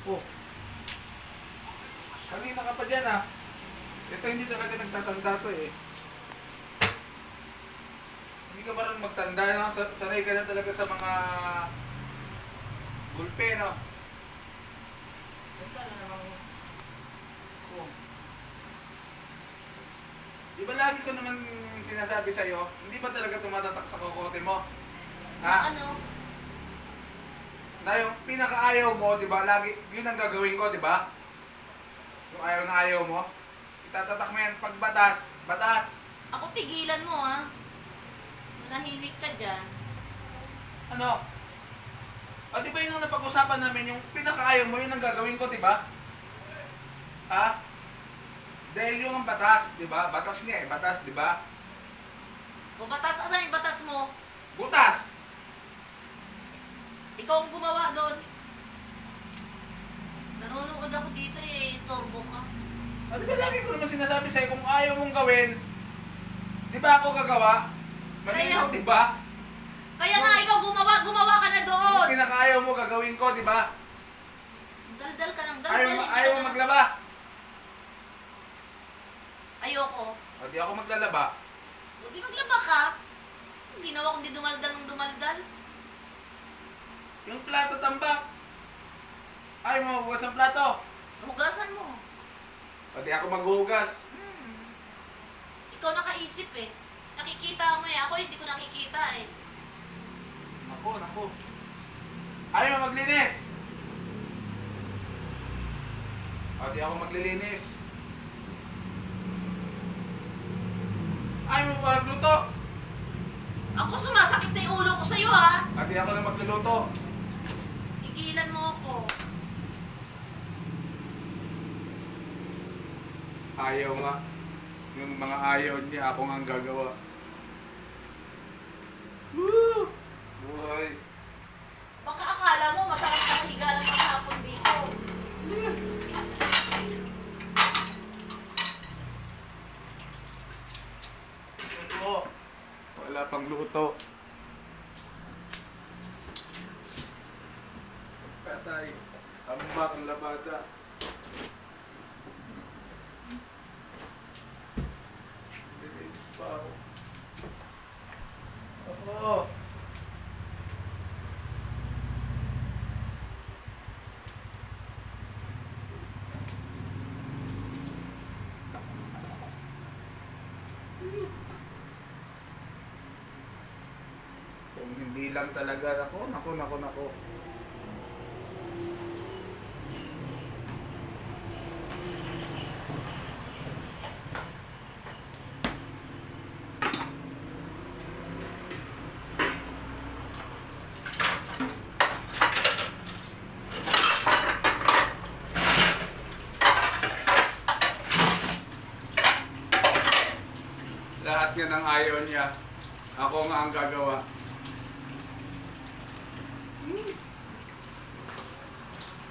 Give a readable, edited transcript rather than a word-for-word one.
Oh, kanina ka pa dyan ah. Ito hindi talaga nagtatanda to eh. Hindi ka marunong magtanda, no? Sanay ka na talaga sa mga gulpe, no? Basta na namang... Oh. Di ba lagi ko naman sinasabi sa'yo, hindi ba talaga tumatatak sa kokote mo? Ha? Ano? Na yung pinakaayaw mo, di ba? Lagi, yun ang gagawin ko, di ba? Yung ayaw na ayaw mo. Itatatak mo yan pag batas. Batas! Ako tigilan mo ha. Manahimik ka dyan. Ano? O di ba yun ang napag-usapan namin, yung pinakaayaw mo, yun ang gagawin ko, di ba? Ha? Dahil yung ang batas, di ba? Batas nga eh, batas, di ba? O batas, asan yung batas mo? Butas! Ikaw ang gumawa doon. Nanonood ako dito eh, istorbo ka. O di ba lagi ko naman sinasabi sa'yo, kung ayaw mong gawin, di ba ako gagawa? Malinaw, di ba? Kaya nga ikaw gumawa ka na doon. Kung pinakaayaw mo, gagawin ko, di ba? Daldal ka ng daldal. Ayaw mo maglaba. Ayoko. O di ako maglalaba. O di maglaba ka. Ginawa kong di dumaldal ng dumaldal. Yung plato tambak. Ayaw mo maghugas ng plato. Hugasan mo. O di ako maghugas. Ikaw nakaisip eh. Nakikita mo eh. Ako hindi ko nakikita eh. Naku. Ayaw mo maglinis. O di ako maglilinis. Ayaw mo pa nagluto. Ako sumasakit na yung ulo ko sa'yo ha. O di ako na magluluto. Tigilan mo ako. Ayaw nga. Yung mga ayaw niya, ako nga ang gagawa. Woo! Buhay. Baka akala mo masakit na higa lang maghapon dito. Luto. Wala pang luto. Patay. Tambak ang labada. Dilinis pa ako. Oo. Kung hindi lang talaga ako, naku. Lahat nga ng ayaw niya, ako nga ang gagawa.